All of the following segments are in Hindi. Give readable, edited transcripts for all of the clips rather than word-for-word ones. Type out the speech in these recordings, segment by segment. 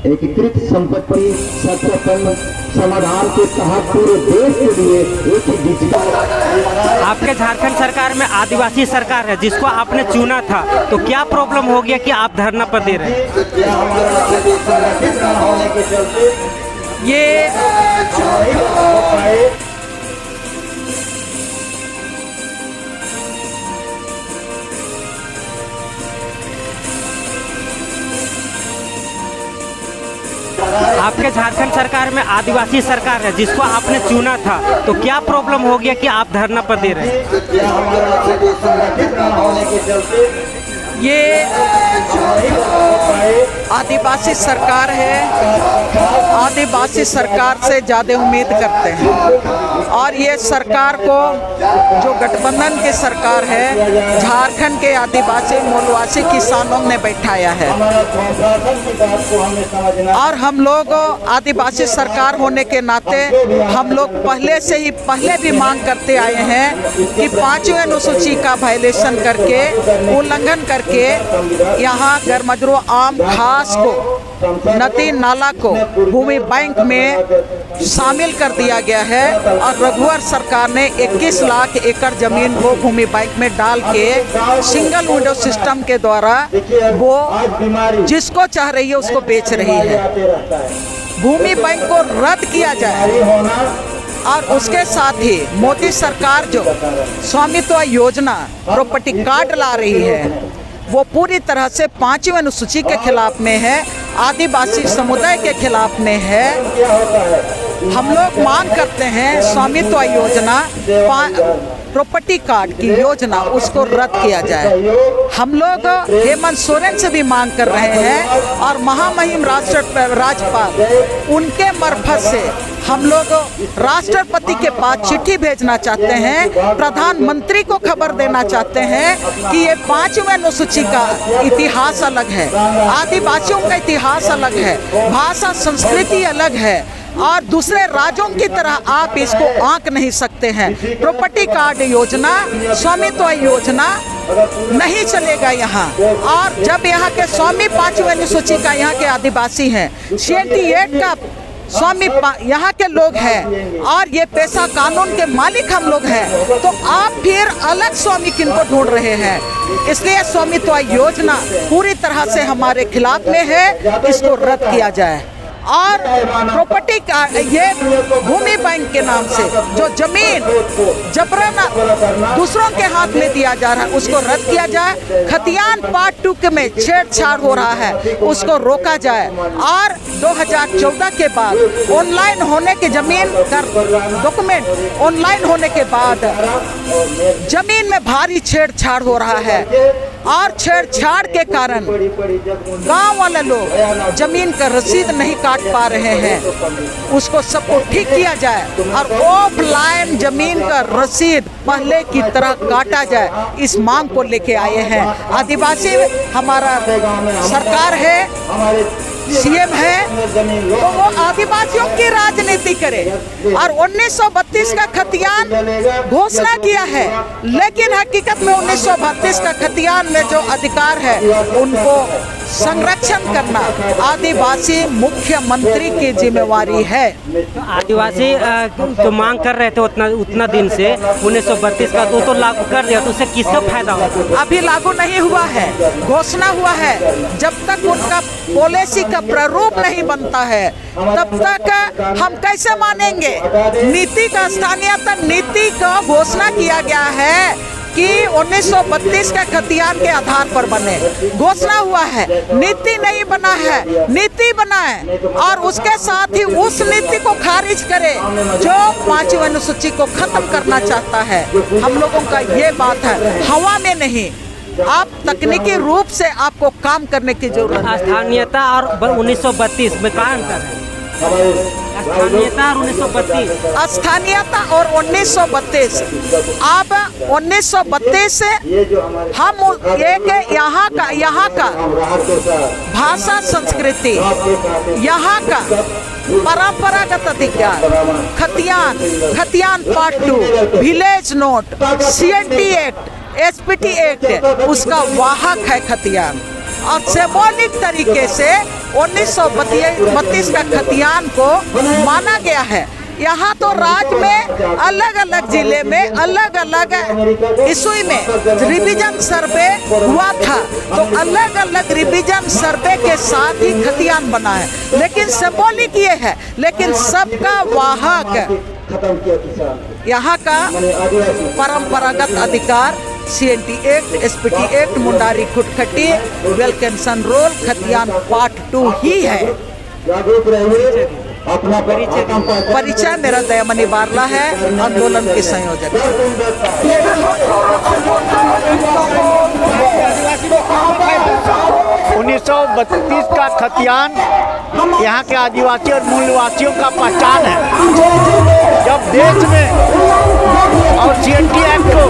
एकीकृत संपत्ति सत्यापन समाधान के तहत पूरे देश के लिए एक ही डिजिटल। आपके झारखंड सरकार में आदिवासी सरकार है जिसको आपने चुना था, तो क्या प्रॉब्लम हो गया कि आप धरना पर दे रहे हैं? ये आपके झारखंड सरकार में आदिवासी सरकार है जिसको आपने चुना था, तो क्या प्रॉब्लम हो गया कि आप धरना पर दे रहे हैं? ये आदिवासी सरकार है, आदिवासी सरकार से ज़्यादा उम्मीद करते हैं। और ये सरकार को जो गठबंधन की सरकार है, झारखंड के आदिवासी मूलवासी किसानों ने बैठाया है। और हम लोग आदिवासी सरकार होने के नाते हम लोग पहले भी मांग करते आए हैं कि 5वीं अनुसूची का वायलेशन करके, उल्लंघन करके यहाँ गरमजरू आम घास को, नदी नाला को भूमि बैंक में शामिल कर दिया गया है। और रघुवर सरकार ने 21 लाख एकड़ जमीन को भूमि बैंक में डाल के सिंगल विंडो सिस्टम के द्वारा वो जिसको चाह रही है उसको बेच रही है। भूमि बैंक को रद्द किया जाए। और उसके साथ ही मोदी सरकार जो स्वामित्व योजना प्रॉपर्टी कार्ड ला रही है, वो पूरी तरह से 5वीं अनुसूची के खिलाफ में है, आदिवासी समुदाय के खिलाफ में है। हम लोग मांग करते हैं स्वामित्व योजना, प्रॉपर्टी कार्ड की योजना, उसको रद्द किया जाए। हम लोग हेमंत सोरेन से भी मांग कर रहे हैं और महामहिम राज्यपाल उनके मार्फत से हम लोग राष्ट्रपति के पास चिट्ठी भेजना चाहते हैं, प्रधानमंत्री को खबर देना चाहते हैं कि ये 5वीं अनुसूची का इतिहास अलग है, आदिवासियों का इतिहास अलग है, भाषा संस्कृति अलग है और दूसरे राज्यों की तरह आप इसको आंक नहीं सकते हैं। प्रॉपर्टी कार्ड योजना, स्वामित्व योजना नहीं चलेगा यहाँ। और जब यहाँ के स्वामी 5वीं अनुसूची का यहाँ के आदिवासी हैं, 68 का स्वामी यहाँ के लोग हैं और ये पेशा कानून के मालिक हम लोग हैं, तो आप फिर अलग स्वामी किनको ढूंढ रहे हैं? इसलिए स्वामित्व योजना पूरी तरह से हमारे खिलाफ में है, इसको रद्द किया जाए। और प्रॉपर्टी का ये भूमि बैंक के नाम से जो जमीन जबरन दूसरों के हाथ में दिया जा रहा है, उसको रद्द किया जाए। खतियान पार्ट 2 में छेड़छाड़ हो रहा है, उसको रोका जाए। और 2014 के बाद ऑनलाइन होने के जमीन का डॉक्यूमेंट ऑनलाइन होने के बाद जमीन में भारी छेड़छाड़ हो रहा है और छेड़छाड़ के कारण गांव वाले लोग जमीन का रसीद नहीं काट पा रहे हैं, उसको सबको ठीक किया जाए और ऑफलाइन जमीन का रसीद पहले की तरह काटा जाए। इस मांग को लेके आए हैं। आदिवासी हमारा सरकार है, सीएम है, तो वो आदिवासियों की राजनीति करे। और 1932 का खतियान घोषणा किया है, लेकिन हकीकत में 1932 का खतियान में जो अधिकार है उनको संरक्षण करना आदिवासी मुख्यमंत्री की जिम्मेवारी है। तो आदिवासी तो मांग कर रहे थे उतना दिन से 1932 का, तो लागू कर दिया, तो उससे किसका फायदा होगा? अभी लागू नहीं हुआ है, घोषणा हुआ है। जब तक उनका पॉलिसी का प्रारूप नहीं बनता है तब तक हम कैसे मानेंगे? नीति का स्थानीयता नीति का घोषणा किया गया है कि 1932 के खतियान के आधार पर बने, घोषणा हुआ है, नीति नहीं बना है, नीति बना है और उसके साथ ही उस नीति को खारिज करे जो 5वीं अनुसूची को खत्म करना चाहता है। हम लोगों का ये बात है, हवा में नहीं, आप तकनीकी रूप से आपको काम करने की जरूरत है। स्थानीयता और 1932 में क्या अंतर है? स्थानीयता और 1932, स्थानीयता और 1932। अब 1932 हम एक यहाँ का भाषा संस्कृति, यहाँ का परंपरागत अधिकार, खतियान part 2, village note, CNT act, SPT act, उसका वाहक है खतियान। और सिंबॉलिक तरीके से 1932 का खतियान को माना गया है। यहाँ तो राज्य में अलग अलग जिले में अलग अलग ईस्वी में रिवीजन सर्वे हुआ था, तो अलग अलग रिवीजन सर्वे के साथ ही खतियान बना है, लेकिन सिंबॉलिक ये है, लेकिन सबका वाहक यहाँ का परंपरागत अधिकार CNT act, SPT act, Mundari Khuntkatti, Wilkinson rule, खतियान पार्ट 2 ही है। परिचय मेरा दयामणि बारला है, आंदोलन के संयोजक। 1932 का खतियान यहाँ के आदिवासी और मूलवासियों का पहचान है। जब देश में और CNT एक्ट को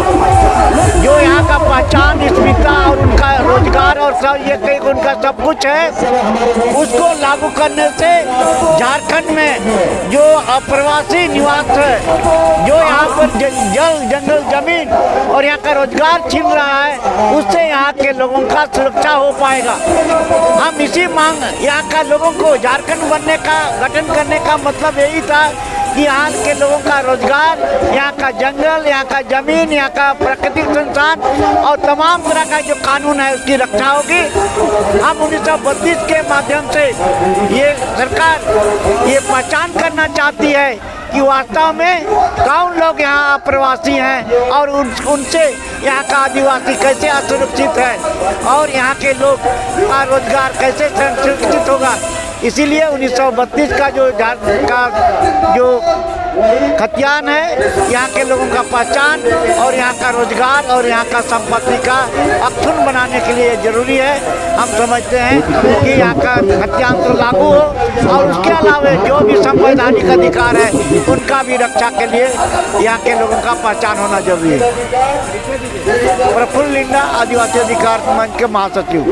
जो यहाँ का पहचान, अस्मिता और उनका रोजगार और सब ये कहीं उनका सब कुछ है, उसको लागू करने से झारखंड में जो अप्रवासी निवास है, जो यहाँ पर जल जंगल जमीन और यहाँ का रोजगार छीन रहा है, उससे यहाँ के लोगों का सुरक्षा हो पाएगा। हम इसी मांग यहाँ का लोगों को झारखंड बनने का गठन करने का मतलब यही था कि यहाँ के लोगों का रोजगार, यहाँ का जंगल, यहाँ का जमीन, यहाँ का प्राकृतिक संसाधन और तमाम तरह का जो कानून है उसकी रक्षा होगी। हम 1932 के माध्यम से ये सरकार ये पहचान करना चाहती है कि वास्तव में कौन लोग यहाँ अप्रवासी हैं और उनसे यहाँ का आदिवासी कैसे असुरक्षित है और यहाँ के लोग का रोजगार कैसे सुरक्षित होगा। इसीलिए 1932 का जो खतियान है, यहाँ के लोगों का पहचान और यहाँ का रोजगार और यहाँ का संपत्ति का अक्षुण्ण बनाने के लिए जरूरी है। हम समझते हैं कि यहाँ का खतियान तो लागू हो और उसके अलावा जो भी संवैधानिक अधिकार है उनका भी रक्षा के लिए यहाँ के लोगों का पहचान होना जरूरी है। प्रफुल्ल लिंडा, आदिवासी अधिकार मंच के महासचिव।